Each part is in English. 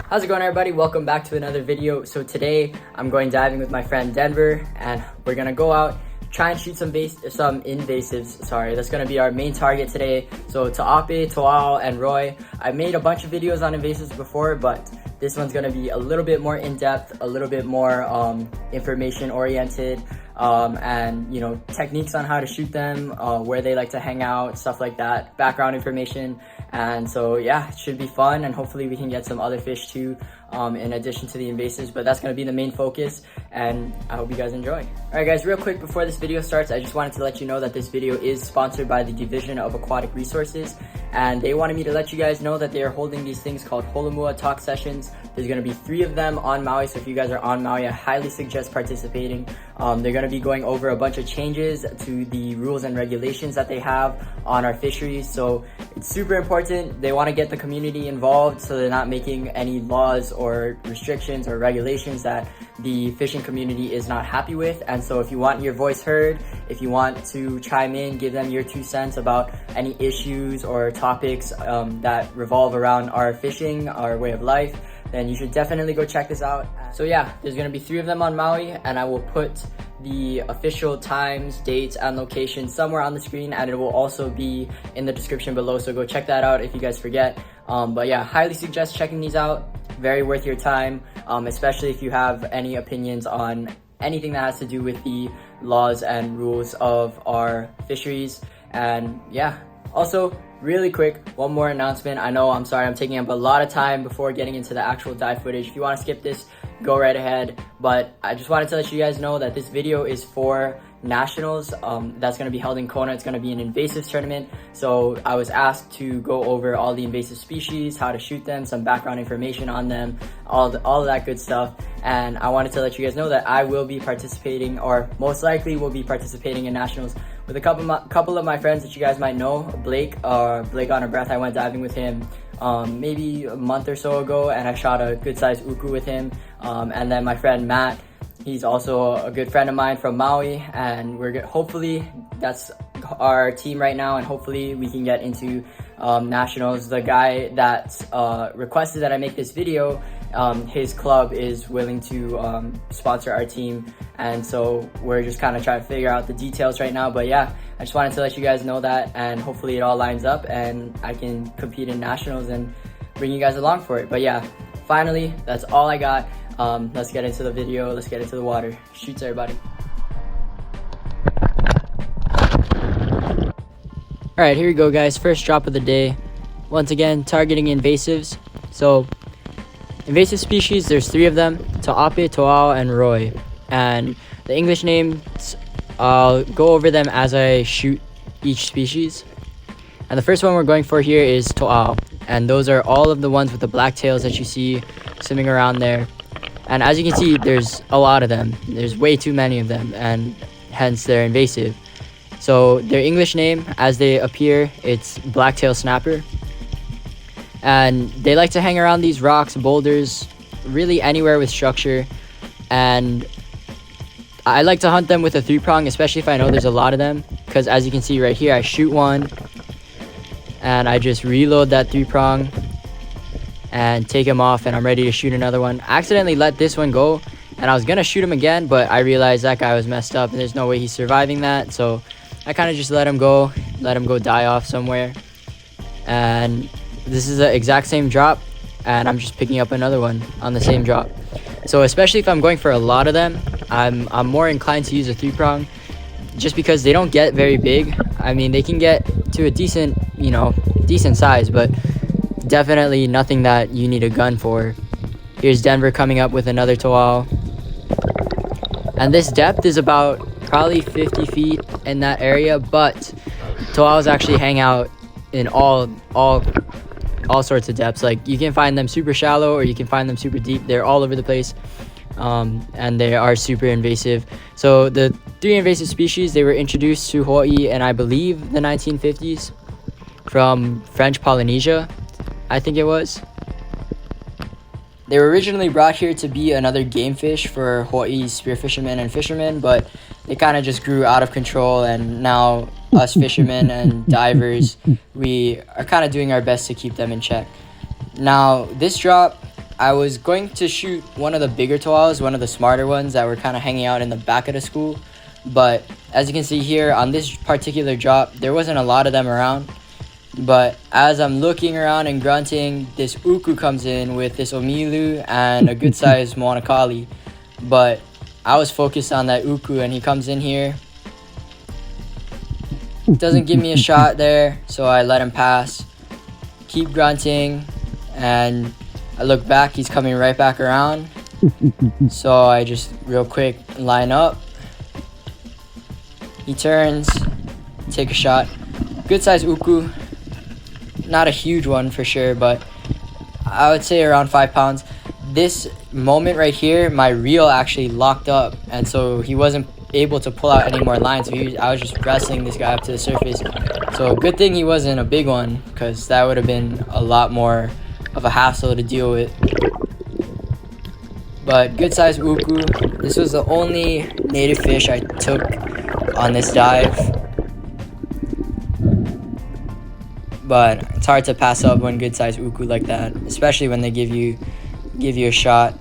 How's it going, everybody? Welcome back to another video. So today I'm going diving with my friend Denver, and we're gonna go out, try and shoot some invasives. Sorry, that's gonna be our main target today. So Ta'ape, To'ao, and Roy. I made a bunch of videos on invasives before, but this one's gonna be a little bit more in-depth, a little bit more information oriented, and techniques on how to shoot them, where they like to hang out, stuff like that, background information. And so yeah, it should be fun, and hopefully we can get some other fish too, in addition to the invasives, but that's going to be the main focus, and I hope you guys enjoy. Alright guys, real quick before this video starts, I just wanted to let you know that this video is sponsored by the Division of Aquatic Resources, and they wanted me to let you guys know that they are holding these things called Holomua talk sessions. There's going to be 3 of them on Maui, so if you guys are on Maui, I highly suggest participating. They're going to be going over a bunch of changes to the rules and regulations that they have on our fisheries, so it's super important. They want to get the community involved so they're not making any laws or restrictions or regulations that the fishing community is not happy with. And so if you want your voice heard, if you want to chime in, give them your 2 cents about any issues or topics that revolve around our fishing, our way of life, then you should definitely go check this out. So yeah, there's gonna be 3 of them on Maui, and I will put the official times, dates, and locations somewhere on the screen, and it will also be in the description below, so go check that out if you guys forget. But yeah, highly suggest checking these out. Very worth your time, especially if you have any opinions on anything that has to do with the laws and rules of our fisheries. And yeah, also really quick, one more announcement. I'm sorry I'm taking up a lot of time before getting into the actual dive footage. If you want to skip this, go right ahead, but I just wanted to let you guys know that this video is for nationals that's going to be held in Kona. It's going to be an invasives tournament, so I was asked to go over all the invasive species, how to shoot them, some background information on them, all of that good stuff. And I wanted to let you guys know that I will be participating, or most likely will be participating in nationals with a couple of my friends that you guys might know. Blake on a breath. I went diving with him maybe a month or so ago, and I shot a good sized uku with him. And then my friend Matt, he's also a good friend of mine from Maui, and hopefully that's our team right now, and hopefully we can get into nationals. The guy that requested that I make this video, his club is willing to sponsor our team, and so we're just kind of trying to figure out the details right now. But yeah, I just wanted to let you guys know that, and hopefully it all lines up and I can compete in nationals and bring you guys along for it. But yeah, finally, that's all I got. Let's get into the video. Let's get into the water. Shoots, everybody. All right, here we go, guys. First drop of the day. Once again, targeting invasives. So invasive species, there's 3 of them: Ta'ape, To'ao, and Roy. And the English names, I'll go over them as I shoot each species. And the first one we're going for here is To'ao, and those are all of the ones with the black tails that you see swimming around there. And as you can see, there's a lot of them. There's way too many of them, and hence they're invasive. So their English name, as they appear, it's blacktail snapper. And they like to hang around these rocks, boulders, really anywhere with structure. And I like to hunt them with a 3-prong, especially if I know there's a lot of them, because as you can see right here, I shoot one and I just reload that 3-prong and take him off, and I'm ready to shoot another one. I accidentally let this one go, and I was gonna shoot him again, but I realized that guy was messed up and there's no way he's surviving that, so I kind of just let him go die off somewhere. And this is the exact same drop, and I'm just picking up another one on the same drop. So especially if I'm going for a lot of them, I'm more inclined to use a 3-prong, just because they don't get very big. I mean, they can get to a decent size, but definitely nothing that you need a gun for. Here's Denver coming up with another To'ao, and this depth is about probably 50 feet in that area, but To'aos actually hang out in all sorts of depths. Like, you can find them super shallow or you can find them super deep. They're all over the place, and they are super invasive. So the 3 invasive species, they were introduced to Hawaii in, I believe, the 1950s from French Polynesia, I think it was. They were originally brought here to be another game fish for Hawaii's spearfishermen and fishermen, but they kind of just grew out of control, and now us fishermen and divers, we are kind of doing our best to keep them in check. Now, this drop, I was going to shoot one of the bigger toals, one of the smarter ones that were kind of hanging out in the back of the school. But as you can see here on this particular drop, there wasn't a lot of them around. But as I'm looking around and grunting, this uku comes in with this omilu and a good sized moanakali. But I was focused on that uku, and he comes in here. Doesn't give me a shot there, so I let him pass. Keep grunting, and I look back, he's coming right back around. So I just real quick line up. He turns, take a shot. Good size uku. Not a huge one for sure, but I would say around 5 pounds. This moment right here, my reel actually locked up, and so he wasn't able to pull out any more lines. So I was just wrestling this guy up to the surface. So good thing he wasn't a big one, because that would have been a lot more of a hassle to deal with. But good size uku. This was the only native fish I took on this dive. But it's hard to pass up one good size uku like that, especially when they give you a shot.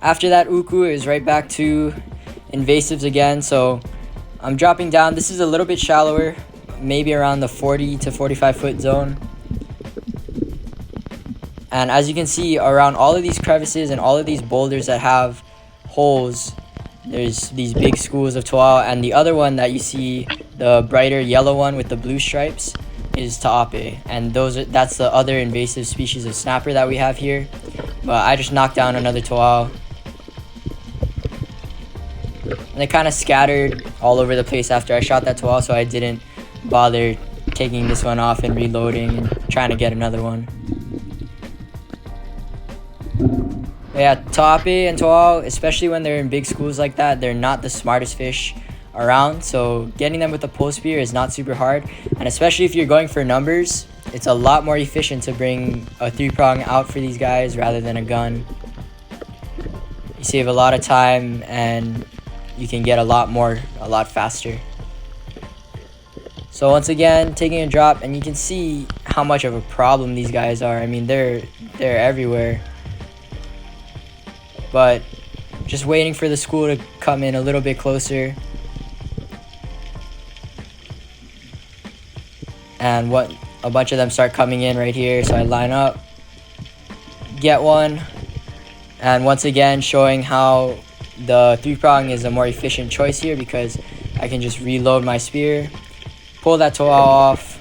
After that uku, it was right back to invasives again. So I'm dropping down. This is a little bit shallower, maybe around the 40 to 45 foot zone. And as you can see, around all of these crevices and all of these boulders that have holes, there's these big schools of toal. And the other one that you see, the brighter yellow one with the blue stripes, is ta'ape. And that's the other invasive species of snapper that we have here. But I just knocked down another toal. And they kind of scattered all over the place after I shot that toal, so I didn't bother taking this one off and reloading and trying to get another one. But yeah, ta'ape and toal, especially when they're in big schools like that, they're not the smartest fish around. So getting them with a pole spear is not super hard. And especially if you're going for numbers, it's a lot more efficient to bring a 3-prong out for these guys rather than a gun. You save a lot of time and you can get a lot faster. So once again, taking a drop, and you can see how much of a problem these guys are. I mean, they're everywhere. But just waiting for the school to come in a little bit closer. And a bunch of them start coming in right here, so I line up, get one, and once again showing how the 3-prong is a more efficient choice here, because I can just reload my spear, pull that toal off,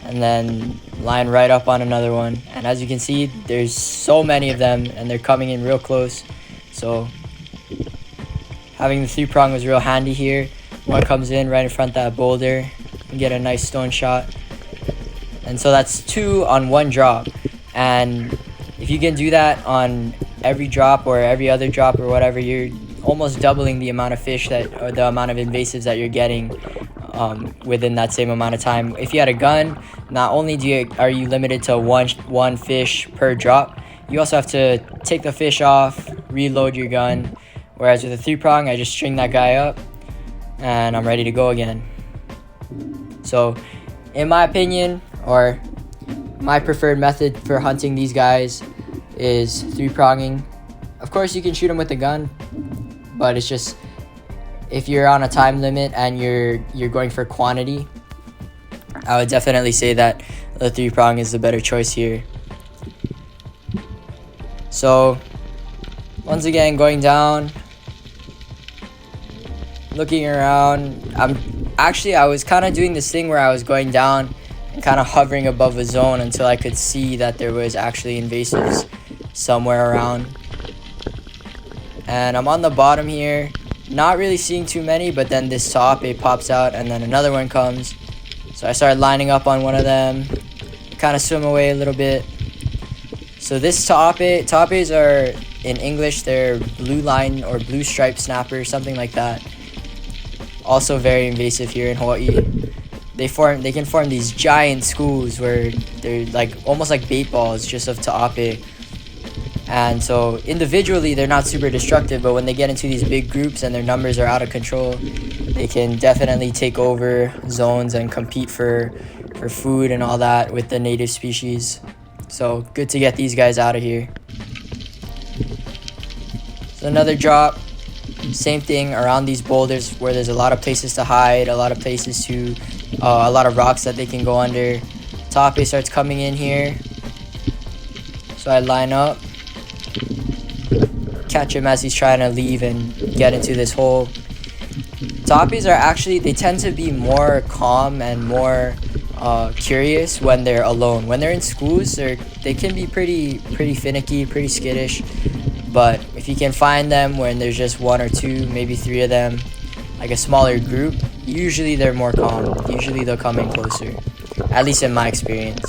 and then line right up on another one. And as you can see, there's so many of them and they're coming in real close. So having the 3-prong was real handy here. One comes in right in front of that boulder and get a nice stone shot. And so that's 2 on 1 drop. And if you can do that on every drop or every other drop or whatever, you're almost doubling the amount of fish or the amount of invasives that you're getting within that same amount of time. If you had a gun, not only are you limited to one fish per drop, you also have to take the fish off, reload your gun. Whereas with a 3-prong, I just string that guy up and I'm ready to go again. So in my opinion, or my preferred method for hunting these guys, is 3-pronging. Of course you can shoot them with a gun, but it's just, if you're on a time limit and you're going for quantity, I would definitely say that the 3-prong is the better choice here. So once again, going down, looking around. I was kind of doing this thing where I was going down and kind of hovering above a zone until I could see that there was actually invasives somewhere around. And I'm on the bottom here, not really seeing too many, but then this Ta'ape pops out and then another one comes. So I started lining up on one of them, kind of swim away a little bit. So this Ta'apes are, in English, they're blue line or blue stripe snapper, something like that. Also very invasive here in Hawaii. They can form these giant schools where they're like almost like bait balls just of Ta'ape. And so individually they're not super destructive, but when they get into these big groups and their numbers are out of control, they can definitely take over zones and compete for food and all that with the native species. So good to get these guys out of here. So another drop, same thing around these boulders where there's a lot of places to hide, a lot of places to, a lot of rocks that they can go under. Ta'ape starts coming in here. So I line up, catch him as he's trying to leave and get into this hole. Ta'apes are actually, they tend to be more calm and more curious when they're alone. When they're in schools, they can be pretty finicky, pretty skittish. But if you can find them when there's just one or two, maybe three of them, like a smaller group, usually they're more calm. Usually they'll come in closer, at least in my experience.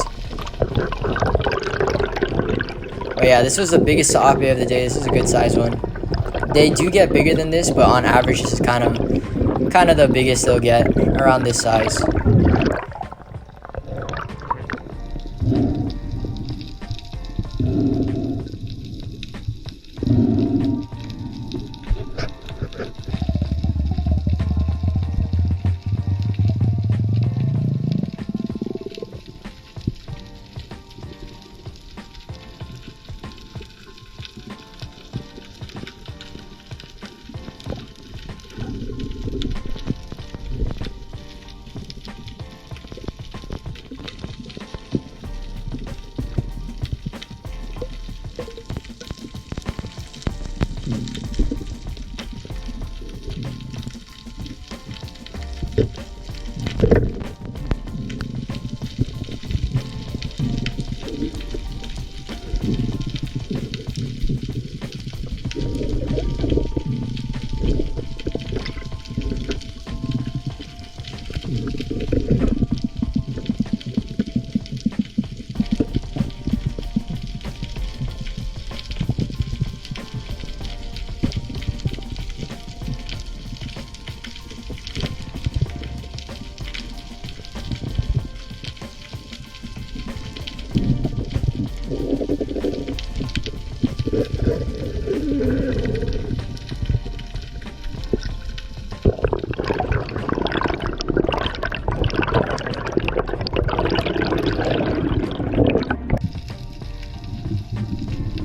Oh yeah, this was the biggest Ta'ape of the day. This is a good size one. They do get bigger than this, but on average this is kind of the biggest they'll get, around this size.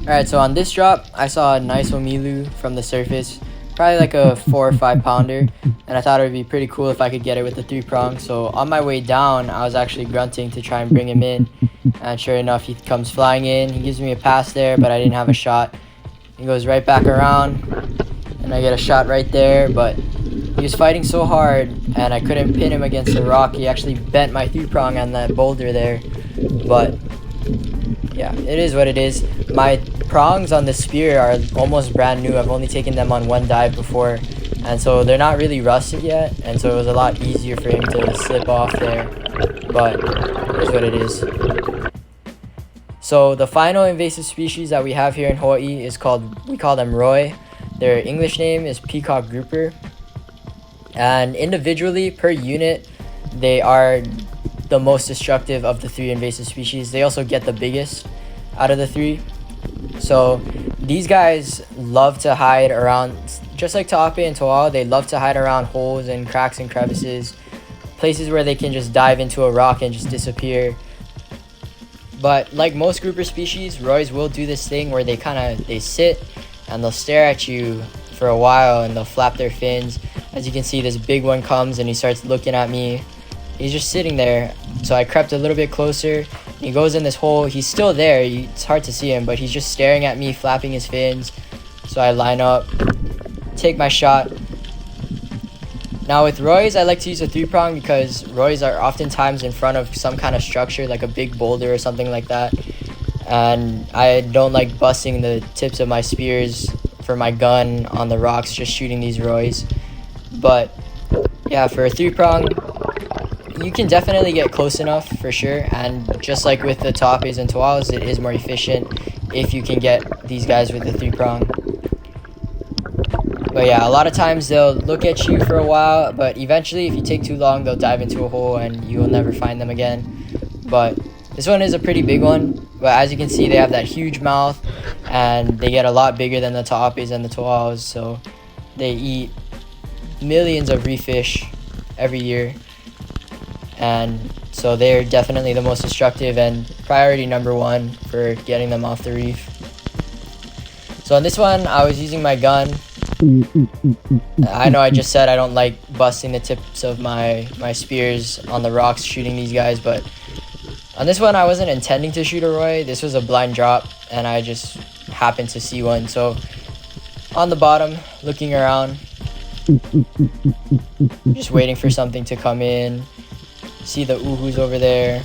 Alright, so on this drop, I saw a nice omilu from the surface, probably like a 4 or 5 pounder, and I thought it would be pretty cool if I could get it with the 3-prong. So on my way down, I was actually grunting to try and bring him in, and sure enough, he comes flying in. He gives me a pass there, but I didn't have a shot. He goes right back around, and I get a shot right there, but he was fighting so hard, and I couldn't pin him against the rock. He actually bent my 3-prong on that boulder there, but yeah, it is what it is. My prongs on the spear are almost brand new. I've only taken them on one dive before, and so they're not really rusted yet, and so it was a lot easier for him to slip off there, but it is what it is. So the final invasive species that we have here in Hawaii is we call them roi. Their English name is Peacock grouper, and individually per unit they are the most destructive of the 3 invasive species. They also get the biggest out of the 3. So these guys love to hide around, just like Ta'ape and Toa, they love to hide around holes and cracks and crevices, places where they can just dive into a rock and just disappear. But like most grouper species, rois will do this thing where they sit and they'll stare at you for a while and they'll flap their fins. As you can see, this big one comes and he starts looking at me. He's just sitting there, so I crept a little bit closer. He goes in this hole. He's still there. It's hard to see him, but he's just staring at me, flapping his fins. So I line up, take my shot. Now with rois, I like to use a 3-prong because rois are oftentimes in front of some kind of structure, like a big boulder or something like that. And I don't like busting the tips of my spears for my gun on the rocks, just shooting these roys. But yeah, for a 3-prong, you can definitely get close enough for sure, and just like with the tapes and toals, it is more efficient if you can get these guys with the 3-prong. But yeah, a lot of times they'll look at you for a while, but eventually if you take too long, they'll dive into a hole and you will never find them again. But this one is a pretty big one, but as you can see, they have that huge mouth and they get a lot bigger than the tapes and the toals, so they eat millions of reef fish every year. And so they're definitely the most destructive and priority #1 for getting them off the reef. So on this one, I was using my gun. I know I just said I don't like busting the tips of my spears on the rocks shooting these guys, but on this one I wasn't intending to shoot a roy. This was a blind drop and I just happened to see one. So on the bottom, looking around, just waiting for something to come in. See the uhus over there.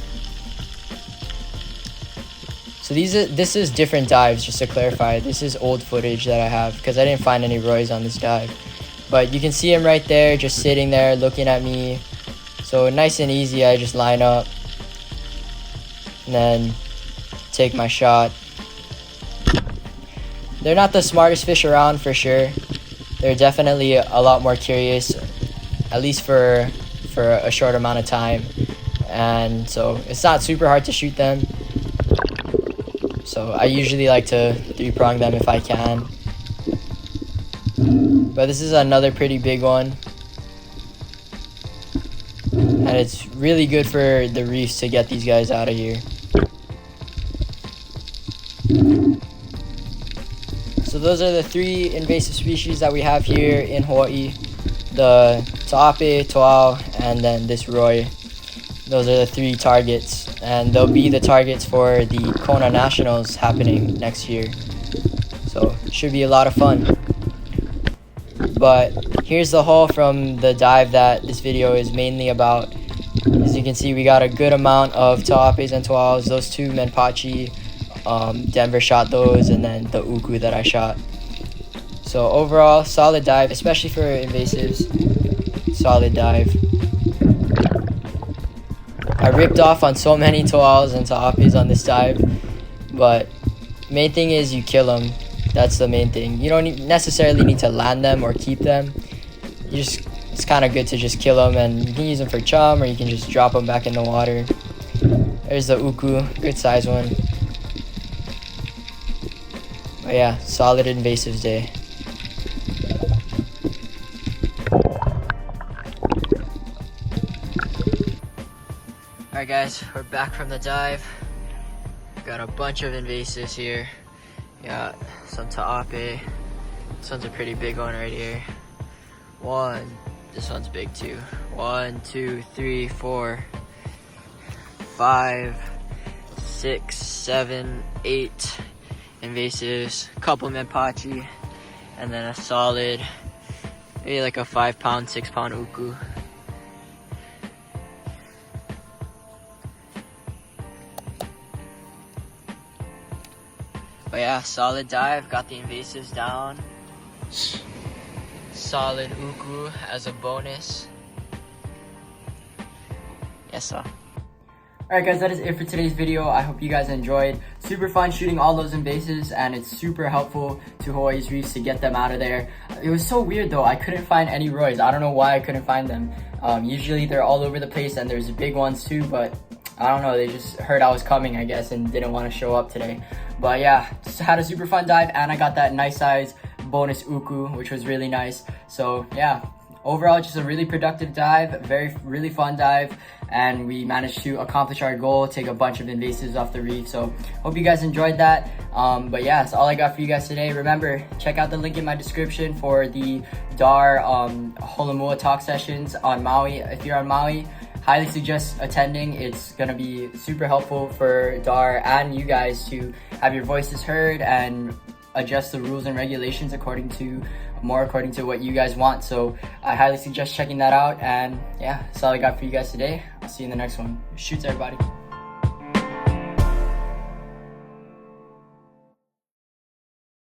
So this is different dives, just to clarify. This is old footage that I have because I didn't find any roys on this dive. But you can see him right there, just sitting there looking at me. So nice and easy, I just line up and then take my shot. They're not the smartest fish around for sure. They're definitely a lot more curious, at least for a short amount of time. And so it's not super hard to shoot them. So I usually like to 3-prong them if I can. But this is another pretty big one. And it's really good for the reefs to get these guys out of here. So those are the 3 invasive species that we have here in Hawaii. The tape, toal, and then this roy. Those are the 3 targets, and they'll be the targets for the Kona Nationals happening next year. So it should be a lot of fun. But here's the haul from the dive that this video is mainly about. As you can see, we got a good amount of tapes and toals. Those 2 menpachi, Denver shot those, and then the uku that I shot. So overall, solid dive, especially for invasives. Solid dive. I ripped off on so many toals and tapes on this dive, but main thing is you kill them. That's the main thing. You don't necessarily need to land them or keep them. It's kind of good to just kill them, and you can use them for chum or you can just drop them back in the water. There's the uku, good size one. But yeah, solid invasives day. Alright guys, we're back from the dive. Got a bunch of invasives here. Got some tape. This one's a pretty big one right here. This one's big too. 1, 2, 3, 4, 5, 6, 7, 8 invasives. Couple menpachi, and then a solid, maybe like a 5-pound, 6-pound uku. But yeah, solid dive, got the invasives down. Solid uku as a bonus. Yes sir. Alright guys, that is it for today's video. I hope you guys enjoyed. Super fun shooting all those invasives, and it's super helpful to Hawaii's reefs to get them out of there. It was so weird though, I couldn't find any roys. I don't know why I couldn't find them. Usually they're all over the place, and there's big ones too, but I don't know, they just heard I was coming, I guess, and didn't want to show up today. But yeah, just had a super fun dive, and I got that nice size bonus uku, which was really nice. So yeah, overall just a really productive dive, really fun dive, and we managed to accomplish our goal, take a bunch of invasives off the reef. So hope you guys enjoyed that. But yeah, that's all I got for you guys today. Remember, check out the link in my description for the DAR Holomua talk sessions on Maui. If you're on Maui, highly suggest attending. It's gonna be super helpful for DAR and you guys to have your voices heard and adjust the rules and regulations according to what you guys want. So I highly suggest checking that out. And yeah, that's all I got for you guys today. I'll see you in the next one. Shoots everybody.